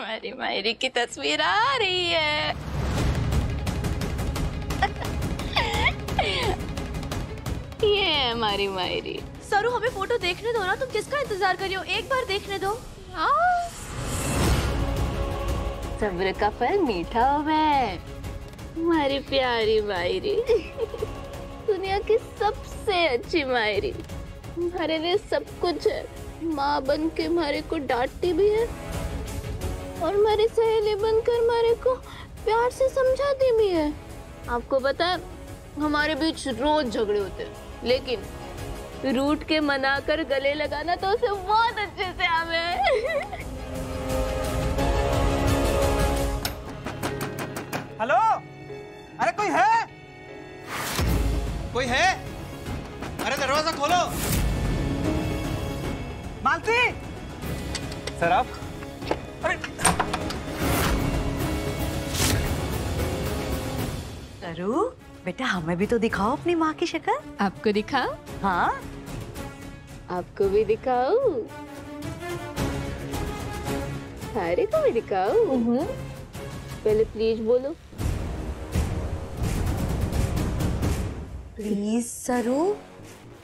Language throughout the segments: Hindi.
हमारी मायरी की तस्वीर आ रही है। ये है हमारी मायरी। सरू हमें फोटो देखने दो ना, तुम किसका इंतजार कर रही हो? एक बार देखने दो। सब्र का फल मीठा है हमारी प्यारी मायरी। दुनिया की सबसे अच्छी मायरी। हमारे लिए सब कुछ है। माँ बन के हमारे को डांटती भी है और हमारी सहेली बनकर हमारे को प्यार से समझाती भी है। आपको पता है हमारे बीच रोज झगड़े होते हैं, लेकिन रूठ के मना कर गले लगाना तो उसे बहुत अच्छे से आवे। हेलो, अरे कोई है? कोई है? अरे दरवाजा खोलो। मालती, सर आप? अरे सरू, बेटा हमें भी तो दिखाओ अपनी माँ की शक्ल। आपको दिखाओ? हाँ, आपको भी दिखाओ, सारे को भी दिखाओ। पहले प्लीज बोलो। प्लीज सरू।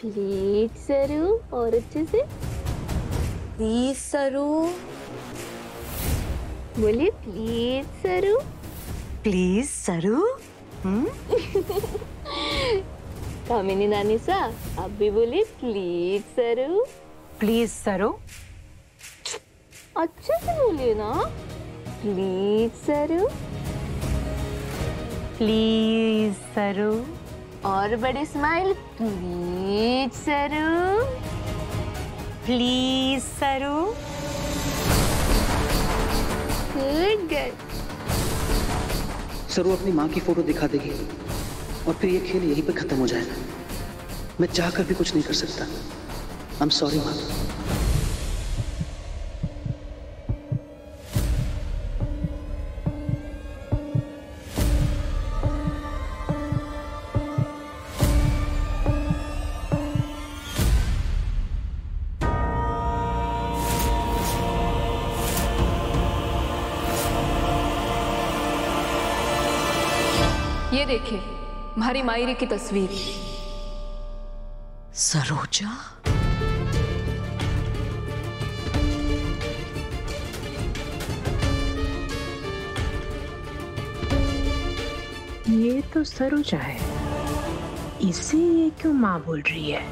प्लीज सरू, और अच्छे से प्लीज सरू। बोलिए प्लीज सरू। प्लीज सरू। कामिनी नानी सा, आप भी बोलिए प्लीज सरू। प्लीज सरू। अच्छे से बोलिए ना, प्लीज सरू। प्लीज सरू। और बड़ी स्माइल, प्लीज सरू। प्लीज सरू। Good girl. सरू अपनी माँ की फोटो दिखा देगी और फिर ये खेल यहीं पे खत्म हो जाएगा। मैं चाहकर भी कुछ नहीं कर सकता। आई एम सॉरी माँ। ये देखिए हमारी मायरी की तस्वीर। सरोजा। ये तो सरोजा है, इसे ये क्यों माँ बोल रही है?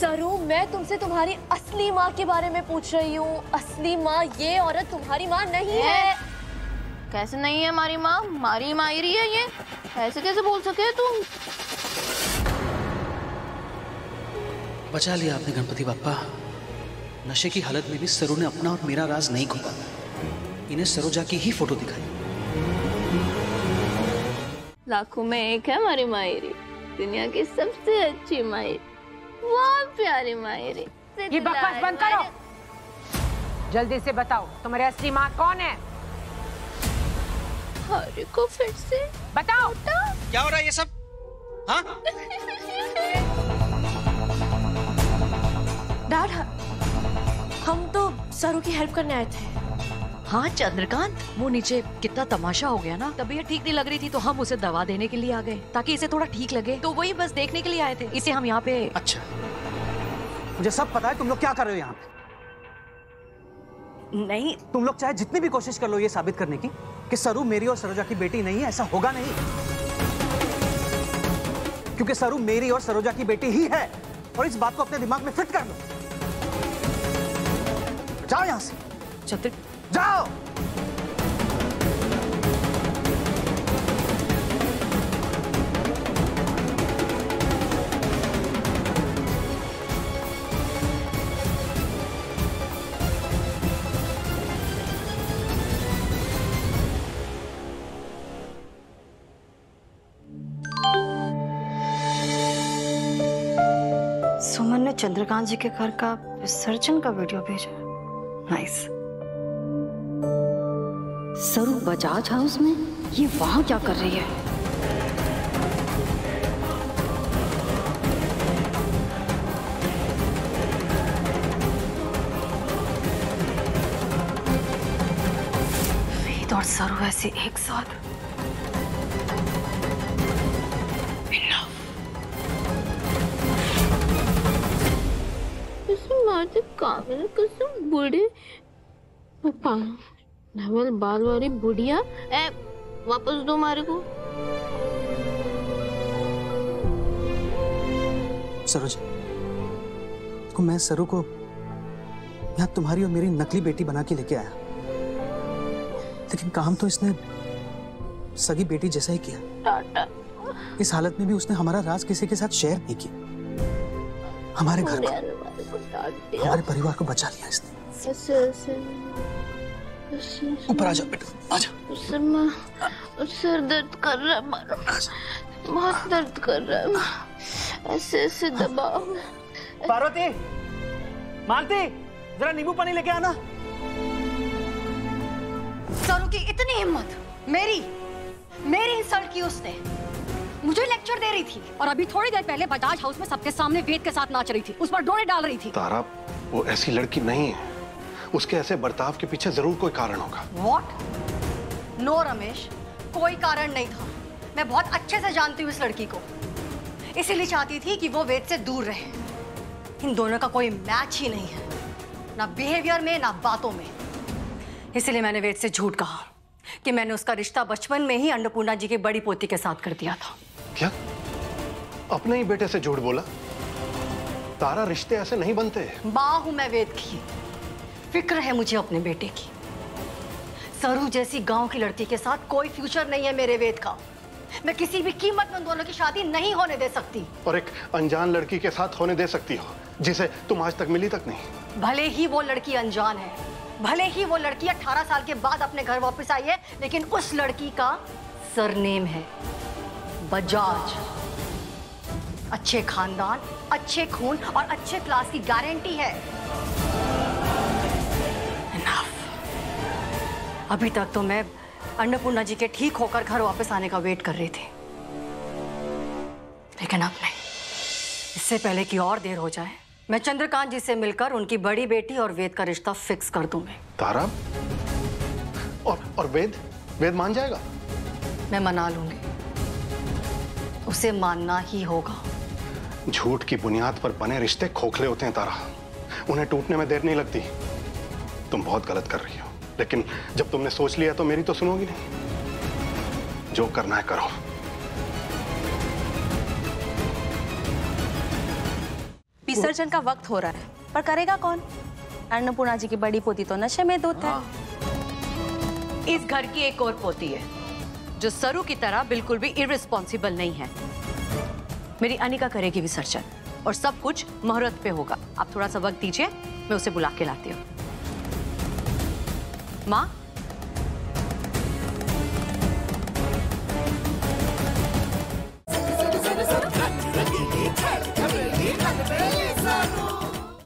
सरू, मैं तुमसे तुम्हारी असली माँ के बारे में पूछ रही हूँ। असली माँ, ये औरत तुम्हारी माँ नहीं है। कैसे नहीं है हमारी माँ? हमारी मायरी है ये। ऐसे कैसे बोल सके तुम? बचा लिया आपने गणपति बाप्पा। नशे की हालत में भी सरू ने अपना और मेरा राज नहीं खोला। इन्हें सरोजा की ही फोटो दिखाई। लाखों में एक है हमारी मायरी, दुनिया की सबसे अच्छी मायरी, बहुत प्यारी मायरी। ये बकवास बंद करो। जल्दी से बताओ तुम्हारी असली माँ कौन है? अरे को फिर से बताओ। क्या हो रहा है ये सब? हाँ? डैड, हम तो सरू की हेल्प करने आए थे। हाँ चंद्रकांत, वो नीचे कितना तमाशा हो गया ना, तबीयत ठीक नहीं लग रही थी तो हम उसे दवा देने के लिए आ गए ताकि इसे थोड़ा ठीक लगे। तो वही बस देखने के लिए आए थे, इसे हम यहाँ पे। अच्छा, मुझे सब पता है तुम लोग क्या कर रहे हो यहाँ पे। नहीं, तुम लोग चाहे जितनी भी कोशिश कर लो ये साबित करने की कि सरू मेरी और सरोजा की बेटी नहीं है, ऐसा होगा नहीं। क्योंकि सरू मेरी और सरोजा की बेटी ही है, और इस बात को अपने दिमाग में फिट कर लो। जाओ यहां से। चंद्र, जाओ। सुमन ने चंद्रकांत जी के घर का विसर्जन का वीडियो भेजा। नाइस। सरू बजाज हाउस में, ये वहां क्या कर रही है? और सरू ऐसे एक साथ। मारते काबिल कसम बूढ़े नवल बाल वाली बुढ़िया। ए वापस दो मारे को। सरोज, को मैं सरू को यहाँ तुम्हारी और मेरी नकली बेटी बना के लेके आया, लेकिन काम तो इसने सगी बेटी जैसा ही किया। टाटा। इस हालत में भी उसने हमारा राज किसी के साथ शेयर नहीं किया। हमारे घर को, हमारे परिवार को बचा लिया इसने। ऊपर आ जा बेटा, आ जा। सर दर्द कर रहा है, बहुत दर्द कर रहा है। ऐसे ऐसे दबाओ। पार्वती, मालती, जरा नींबू पानी लेके आना। सरू की इतनी हिम्मत, मेरी इंसल्ट की उसने। मुझे लेक्चर दे रही थी और अभी थोड़ी देर पहले बजाज हाउस में सबके सामने वेद के साथ नाच रही थी, उस पर डोरे डाल रही थी। तारा, वो ऐसी लड़की नहीं है। उसके ऐसे बर्ताव के पीछे जरूर कोई कारण होगा। What? नो रमेश, कोई कारण नहीं था। मैं बहुत अच्छे से जानती हूँ इस लड़की को, इसीलिए चाहती थी कि वो वेद से दूर रहे। इन दोनों का कोई मैच ही नहीं है, ना बिहेवियर में ना बातों में। इसीलिए मैंने वेद से झूठ कहा कि मैंने उसका रिश्ता बचपन में ही अन्नपूर्णा जी की बड़ी पोती के साथ कर दिया था। क्या? अपने ही बेटे से झूठ बोला? तारा, रिश्ते ऐसे नहीं बनते। माँ हूं मैं वेद की, फिक्र है मुझे अपने बेटे की। सरू जैसी गांव की लड़की के साथ कोई फ्यूचर नहीं है मेरे वेद का। मैं किसी भी कीमत में उन दोनों की शादी नहीं होने दे सकती। और एक अनजान लड़की के साथ होने दे सकती हो, जिसे तुम आज तक मिली तक नहीं। भले ही वो लड़की अनजान है, भले ही वो लड़की 18 साल के बाद अपने घर वापस आई है, लेकिन उस लड़की का सरनेम है बजाज। अच्छे खानदान, अच्छे खून और अच्छे क्लास की गारंटी है। Enough. अभी तक तो मैं अन्नपूर्णा जी के ठीक होकर घर वापस आने का वेट कर रही थी, लेकिन अब नहीं। इससे पहले कि और देर हो जाए, मैं चंद्रकांत जी से मिलकर उनकी बड़ी बेटी और वेद का रिश्ता फिक्स कर दूंगी। तारा, और वेद मान जाएगा? मैं मना लूंगी, उसे मानना ही होगा। झूठ की बुनियाद पर बने रिश्ते खोखले होते हैं तारा, उन्हें टूटने में देर नहीं लगती। तुम बहुत गलत कर रही हो, लेकिन जब तुमने सोच लिया तो मेरी तो सुनोगी नहीं। जो करना है करो। विसर्जन का वक्त हो रहा है, पर करेगा कौन? अन्नपूर्णा जी की बड़ी पोती तो नशे में धुत है। इस घर की एक और पोती है जो सरू की तरह बिल्कुल भी इररिस्पॉन्सिबल नहीं है। मेरी अनिका करेगी विसर्जन और सब कुछ मुहूर्त पे होगा। आप थोड़ा सा वक्त दीजिए, मैं उसे बुला के लाती हूँ। माँ,